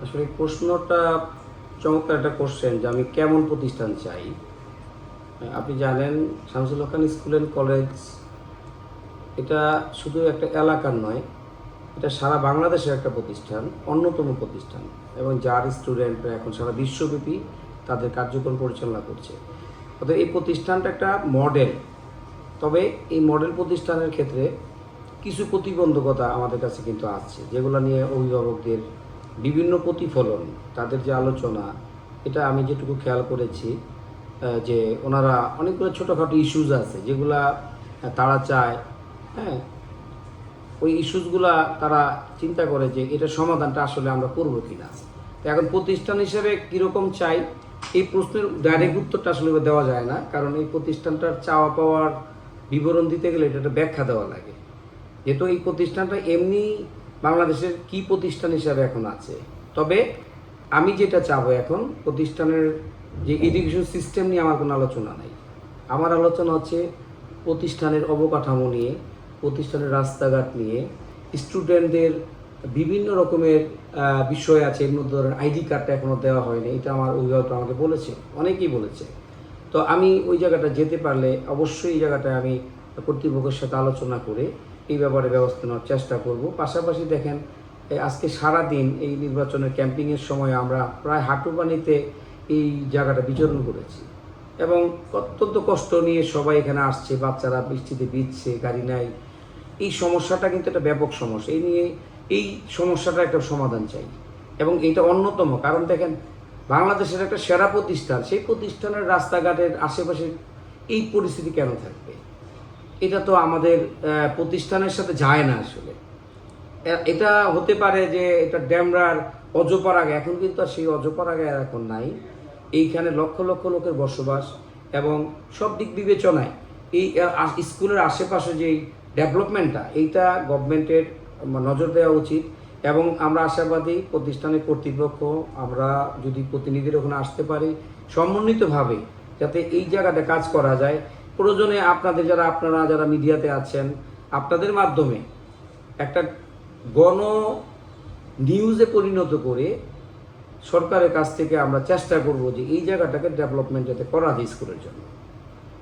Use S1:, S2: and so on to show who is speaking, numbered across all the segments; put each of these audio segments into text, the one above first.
S1: আসলে প্রশ্নটা চমৎকার একটা কোশ্চেন যে আমি কেমন প্রতিষ্ঠান চাই। আপনি জানেন শামসুল হক খান স্কুল অ্যান্ড কলেজ এটা শুধু একটা এলাকার নয়, এটা সারা বাংলাদেশের একটা প্রতিষ্ঠান, অন্যতম প্রতিষ্ঠান, এবং যার স্টুডেন্টরা এখন সারা বিশ্বব্যাপী তাদের কার্যক্রম পরিচালনা করছে। অর্থাৎ এই প্রতিষ্ঠানটা একটা মডেল। তবে এই মডেল প্রতিষ্ঠানের ক্ষেত্রে কিছু প্রতিবন্ধকতা আমাদের কাছে কিন্তু আছে, যেগুলো নিয়ে অভিভাবকদের বিভিন্ন প্রতিফলন, তাদের যে আলোচনা, এটা আমি যেটুকু খেয়াল করেছি যে ওনারা অনেকগুলো ছোটোখাটো ইস্যুজ আছে যেগুলা তারা চায়, হ্যাঁ, ওই ইস্যুসগুলা তারা চিন্তা করে যে এটা সমাধানটা আসলে আমরা করবো কিনা। তো এখন প্রতিষ্ঠান হিসেবে কীরকম চাই, এই প্রশ্নের ডাইরেক্ট উত্তরটা আসলে দেওয়া যায় না, কারণ এই প্রতিষ্ঠানটার চাওয়া পাওয়ার বিবরণ দিতে গেলে এটা একটা ব্যাখ্যা দেওয়া লাগে। যেহেতু এই প্রতিষ্ঠানটা এমনি বাংলাদেশের কি প্রতিষ্ঠান হিসাবে এখন আছে। তবে আমি যেটা চাবো এখন, প্রতিষ্ঠানের যে এডুকেশন সিস্টেম নিয়ে আমার কোনো আলোচনা নাই। আমার আলোচনা হচ্ছে প্রতিষ্ঠানের অবকাঠামো নিয়ে, প্রতিষ্ঠানের রাস্তাঘাট নিয়ে, স্টুডেন্টদের বিভিন্ন রকমের বিষয় আছে। এর মধ্যে ধরেন আইডি কার্ডটা এখনও দেওয়া হয়নি, এটা আমার অভিভাবকরা আমাকে বলেছে, অনেকেই বলেছে। তো আমি ওই জায়গাটা যেতে পারলে অবশ্যই এই জায়গাটায় আমি কর্তৃপক্ষের সাথে আলোচনা করে এই ব্যাপারে ব্যবস্থা নেওয়ার চেষ্টা করব। পাশাপাশি দেখেন আজকে সারা দিন এই নির্বাচনের ক্যাম্পিংয়ের সময় আমরা প্রায় হাঁটু পানিতে এই জায়গাটা বিচরণ করেছি, এবং অত্যন্ত কষ্ট নিয়ে সবাই এখানে আসছে। বাচ্চারা বৃষ্টিতে ভিজছে, গাড়ি নাই। এই সমস্যাটা কিন্তু একটা ব্যাপক সমস্যা। এই নিয়ে এই সমস্যাটা একটা সমাধান চাই, এবং এইটা অন্যতম। কারণ দেখেন, বাংলাদেশের একটা সেরা প্রতিষ্ঠান, সেই প্রতিষ্ঠানের রাস্তাঘাটের আশেপাশে এই পরিস্থিতি কেন থাকবে? এটা তো আমাদের প্রতিষ্ঠানের সাথে যায় না আসলে। এটা হতে পারে যে এটা ড্যামরার অজপাড়াগে, এখন কিন্তু আর সেই অজপাড়াগে এখন নাই। এইখানে লক্ষ লক্ষ লোকের বসবাস, এবং সব দিক বিবেচনায় এই স্কুলের আশেপাশে যেই ডেভেলপমেন্টটা, এইটা গভর্নমেন্টের নজর দেওয়া উচিত। এবং আমরা আশাবাদী প্রতিষ্ঠানের কর্তৃপক্ষ, আমরা যদি প্রতিনিধির ওখানে আসতে পারি সমন্বিতভাবে, যাতে এই জায়গাটা কাজ করা যায়। প্রয়োজনে আপনারা যারা মিডিয়াতে আছেন, আপনাদের মাধ্যমে একটা গণ নিউজে পরিণত করে সরকারের কাছ থেকে আমরা চেষ্টা করব যে এই জায়গাটাকে ডেভেলপমেন্ট যাতে করা যায় স্কুলের জন্য।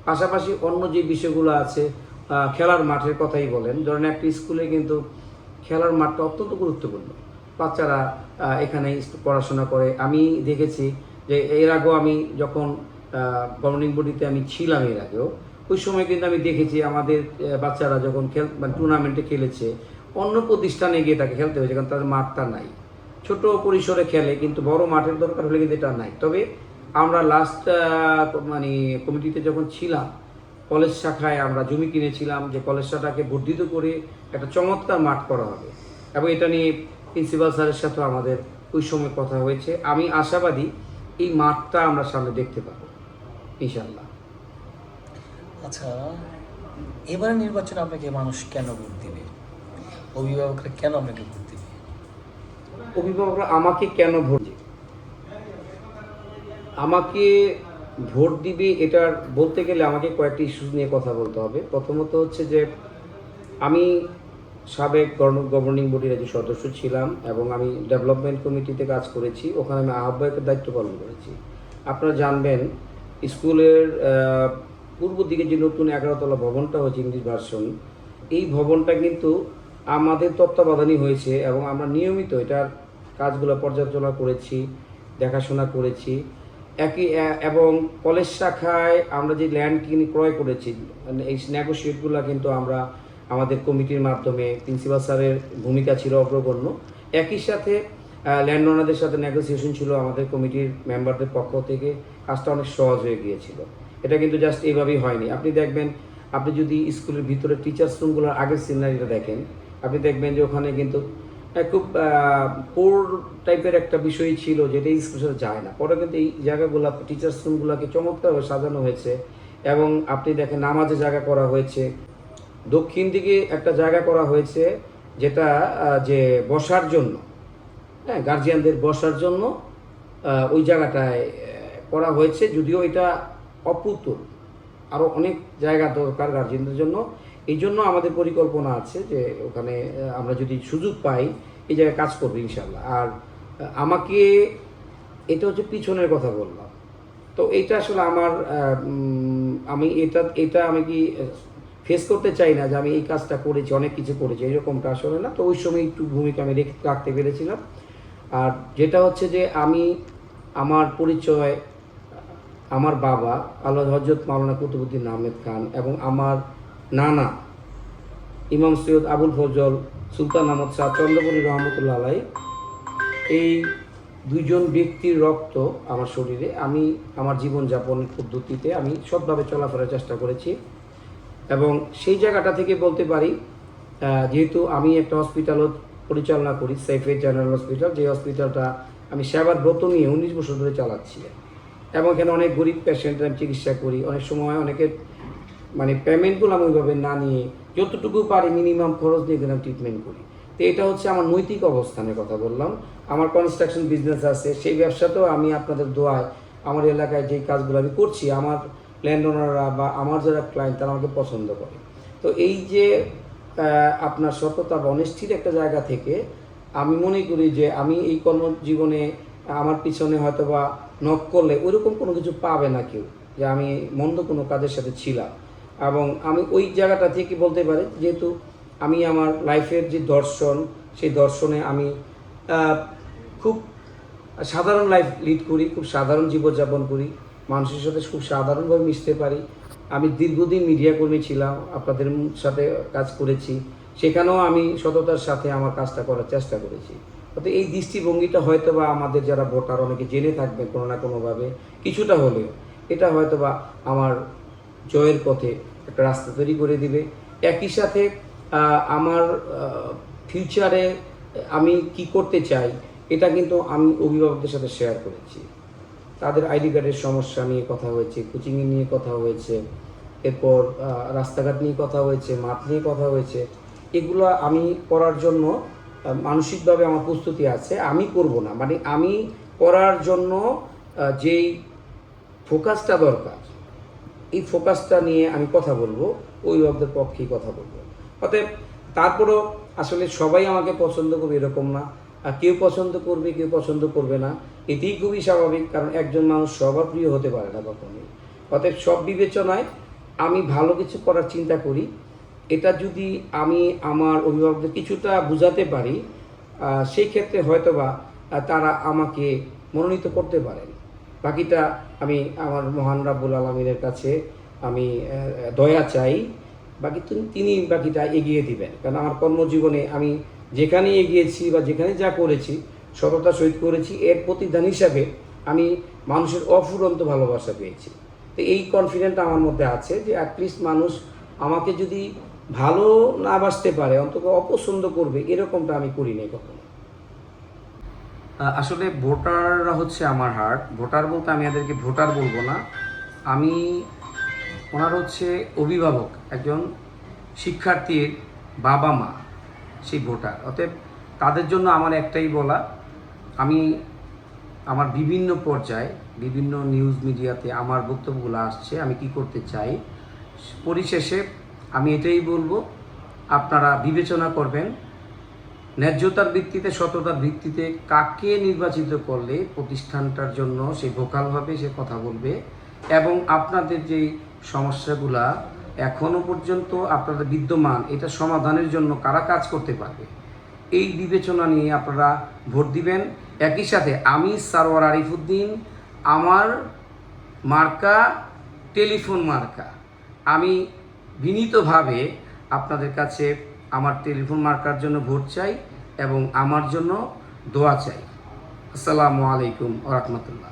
S1: পাশাপাশি অন্য যে বিষয়গুলো আছে, খেলার মাঠের কথাই বলেন, ধরেন একটা স্কুলে কিন্তু খেলার মাঠটা অত্যন্ত গুরুত্বপূর্ণ। বাচ্চারা এখানে পড়াশোনা করে। আমি দেখেছি যে এর আগেও আমি যখন গভর্নিং বডিতে আমি ছিলাম, এর আগেও ওই সময় কিন্তু আমি দেখেছি আমাদের বাচ্চারা যখন টুর্নামেন্টে খেলেছে, অন্য প্রতিষ্ঠানে গিয়ে তাকে খেলতে হয়েছে, কারণ তাদের মাঠটা নাই। ছোট পরিসরে খেলে, কিন্তু বড় মাঠের দরকার হলে কিন্তু এটা নাই। তবে আমরা লাস্ট কমিটিতে যখন ছিলাম, কলেজ শাখায় আমরা জমি কিনেছিলাম যে কলেজ শাখাটাকে বর্ধিত করে একটা চমৎকার মাঠ করা হবে, এবং এটা নিয়ে প্রিন্সিপাল স্যারের সাথেও আমাদের ওই সময় কথা হয়েছে। আমি আশাবাদী এই মাঠটা আমরা সামনে দেখতে পাবো ইনশাল্লাহ।
S2: আচ্ছা, এবারে নির্বাচনে আপনাকে মানুষ কেন ভোট দিবে? অভিভাবকরা কেন আপনাকে ভোট দিবে?
S1: অভিভাবকরা আমাকে কেন ভোট দিবে, আমাকে ভোট দিবে, এটার বলতে গেলে আমাকে কয়েকটি ইস্যুস নিয়ে কথা বলতে হবে। প্রথমত হচ্ছে যে আমি সাবেক গভর্নিং বডির একজন সদস্য ছিলাম, এবং আমি ডেভেলপমেন্ট কমিটিতে কাজ করেছি, ওখানে আমি আহ্বায়কের দায়িত্ব পালন করেছি। আপনারা জানবেন, স্কুলের পূর্ব দিকে যে নতুন 11তলা ভবনটা হচ্ছে ইংলিশ ভার্সন, এই ভবনটা কিন্তু আমাদের তত্ত্বাবধানই হয়েছে, এবং আমরা নিয়মিত এটার কাজগুলো পর্যালোচনা করেছি, দেখাশোনা করেছি। এবং কলেজ শাখায় আমরা যে ল্যান্ড ক্রয় করেছি, এই নেগোশিয়েটগুলো কিন্তু আমরা আমাদের কমিটির মাধ্যমে, প্রিন্সিপাল স্যারের ভূমিকা ছিল অগ্রগণ্য। একই সাথে ল্যান্ড ওনারদের সাথে নেগোসিয়েশন ছিল আমাদের কমিটির মেম্বারদের পক্ষ থেকে। কাজটা অনেক সহজ হয়ে গিয়েছিল। এটা কিন্তু জাস্ট এইভাবেই হয়নি। আপনি দেখবেন, আপনি যদি স্কুলের ভিতরে টিচার্স রুমগুলোর আগের সিনারিটা দেখেন, আপনি দেখবেন যে ওখানে কিন্তু খুব পোর টাইপের একটা বিষয় ছিল, যেটা স্কুলের সাথে যায় না। পরে কিন্তু এই জায়গাগুলো, টিচার্স রুমগুলোকে চমৎকারভাবে সাজানো হয়েছে, এবং আপনি দেখেন নামাজের জায়গা করা হয়েছে। দক্ষিণ দিকে একটা জায়গা করা হয়েছে, যেটা যে বসার জন্য, হ্যাঁ, গার্জিয়ানদের বসার জন্য ওই জায়গাটায় করা হয়েছে। যদিও এটা অপ্রতুল, আরও অনেক জায়গা দরকার গার্জিয়ানদের জন্য। এই জন্য আমাদের পরিকল্পনা আছে যে ওখানে আমরা যদি সুযোগ পাই এই জায়গায় কাজ করবো ইনশাল্লাহ। আর আমাকে এটা হচ্ছে পিছনের কথা বললাম। তো এটা আসলে আমার আমি এটা আমি কি ফেস করতে চাই না যে আমি এই কাজটা করেছি, অনেক কিছু করেছি, এরকমটা আসলে না। তো ওই সময় একটু ভূমিকা আমি রাখতে পেরেছিলাম। আর যেটা হচ্ছে যে আমি আমার পরিচয়, আমার বাবা আল্লাহ হজরত মাওলানা কুতুবুদ্দিন আহমেদ খান এবং আমার নানা ইমাম সৈয়দ আবুল ফজল সুলতান আহমদ শাহ চন্দ্রপুরী রহমতুল্লাহ আলাই, এই দুইজন ব্যক্তির রক্ত আমার শরীরে। আমি আমার জীবনযাপন পদ্ধতিতে আমি সৎভাবে চলাফেরার চেষ্টা করেছি এবং সেই জায়গাটা থেকে বলতে পারি, যেহেতু আমি একটা হসপিটালও পরিচালনা করি, সেফের জেনারেল হসপিটাল, যে হসপিটালটা আমি সেবার ব্রত নিয়ে 19 বছর ধরে চালাচ্ছি এবং এখানে অনেক গরিব পেশেন্ট আমি চিকিৎসা করি। অনেক সময় অনেকের মানে পেমেন্টগুলো আমি ওইভাবে না নিয়ে যতটুকু পারি মিনিমাম খরচ দিয়ে আমি ট্রিটমেন্ট করি। তো এটা হচ্ছে আমার নৈতিক অবস্থানের কথা বললাম। আমার কনস্ট্রাকশন বিজনেস আছে, সেই ব্যবসাতেও আমি আপনাদের দোয়ায় আমার এলাকায় যেই কাজগুলো আমি করছি, আমার ল্যান্ড ওনাররা বা আমার যারা ক্লায়েন্ট তারা আমাকে পছন্দ করে। তো এই যে আপনার সততা বা অনেস্টির একটা জায়গা থেকে আমি মনে করি যে আমি এই কর্মজীবনে আমার পিছনে হয়তো বা নক করলে ওইরকম কোনো কিছু পাবে না কেউ যে আমি মন্দ কোনো কাজের সাথে ছিলাম। এবং আমি ওই জায়গাটা থেকে বলতে পারি, যেহেতু আমি আমার লাইফের যে দর্শন, সেই দর্শনে আমি খুব সাধারণ লাইফ লিড করি, খুব সাধারণ জীবনযাপন করি, মানুষের সাথে খুব সাধারণভাবে মিশতে পারি। আমি দীর্ঘদিন মিডিয়া কর্মী ছিলাম, আপনাদের সাথে কাজ করেছি, সেখানেও আমি সততার সাথে আমার কাজটা করার চেষ্টা করেছি। অর্থাৎ এই দৃষ্টিভঙ্গিটা হয়তো বা আমাদের যারা ভোটার অনেকে জেনে থাকবে কোনো না কোনোভাবে কিছুটা হলেও, এটা হয়তো বা আমার জয়ের পথে একটা রাস্তা তৈরি করে দিবে। একই সাথে আমার ফিউচারে আমি কি করতে চাই এটা কিন্তু আমি অভিভাবকদের সাথে শেয়ার করেছি। তাদের আইডি কার্ডের সমস্যা নিয়ে কথা হয়েছে, কোচিংয়ে নিয়ে কথা হয়েছে, এরপর রাস্তাঘাট নিয়ে কথা হয়েছে, মাঠ নিয়ে কথা হয়েছে। এগুলো আমি করার জন্য মানসিকভাবে আমার প্রস্তুতি আছে। আমি করব না, মানে আমি করার জন্য যেই ফোকাসটা দরকার, এই ফোকাসটা নিয়ে আমি কথা বলবো, অভিভাবকদের পক্ষেই কথা বলবো। অতএব তারপরও আসলে সবাই আমাকে পছন্দ করবে এরকম না, আর কেউ পছন্দ করবে কেউ পছন্দ করবে না, এটিই খুবই স্বাভাবিক, কারণ একজন মানুষ সবার প্রিয় হতে পারে না কখনোই। অতএব সব বিবেচনায় আমি ভালো কিছু করার চিন্তা করি। এটা যদি আমি আমার অভিভাবকদের কিছুটা বোঝাতে পারি, সেই ক্ষেত্রে হয়তোবা তারা আমাকে মনোনীত করতে পারেন। বাকিটা আমি আমার মহান রাব্বুল আলামিনের কাছে আমি দয়া চাই, বাকি তিনি বাকিটা এগিয়ে দিবেন। কারণ আমার কর্মজীবনে আমি যেখানে এগিয়েছি বা যেখানে যা করেছি সততার সহিত করেছি, এর প্রতিদান হিসাবে আমি মানুষের অফুরন্ত ভালোবাসা পেয়েছি। তো এই কনফিডেন্ট আমার মধ্যে আছে যে অ্যাটলিস্ট মানুষ আমাকে যদি ভালো না বাসতে পারে অন্তত অপছন্দ করবে, এরকমটা আমি করি নাই কখনো। আসলে ভোটাররা হচ্ছে আমার হার্ট। ভোটার বলতে আমি এদেরকে ভোটার বলবো না, আমি ওনার হচ্ছে অভিভাবক, একজন শিক্ষার্থীর বাবা মা, সেই ভোটার। অতএব তাদের জন্য আমার একটাই বলা, আমি আমার বিভিন্ন পর্যায়ে বিভিন্ন নিউজ মিডিয়াতে আমার বক্তব্যগুলো আসছে, আমি কি করতে চাই। পরিশেষে আমি এটাই বলবো, আপনারা বিবেচনা করবেন ন্যায্যতার ভিত্তিতে, সততার ভিত্তিতে কাকে নির্বাচিত করলে প্রতিষ্ঠানটার জন্য সে ভোকালভাবে সে কথা বলবে এবং আপনাদের যে সমস্যাগুলা এখনও পর্যন্ত আপনাদের বিদ্যমান, এটা সমাধানের জন্য কারা কাজ করতে পারবে, এই বিবেচনা নিয়ে আপনারা ভোট দিবেন। একই সাথে আমি সারোয়ার আরিফুদ্দিন, আমার মার্কা টেলিফোন মার্কা, আমি বিনীতভাবে আপনাদের কাছে আমার টেলিফোন মার্কার জন্য ভোট চাই এবং আমার জন্য দোয়া চাই। আসসালামু আলাইকুম ওয়া রাহমাতুল্লাহ।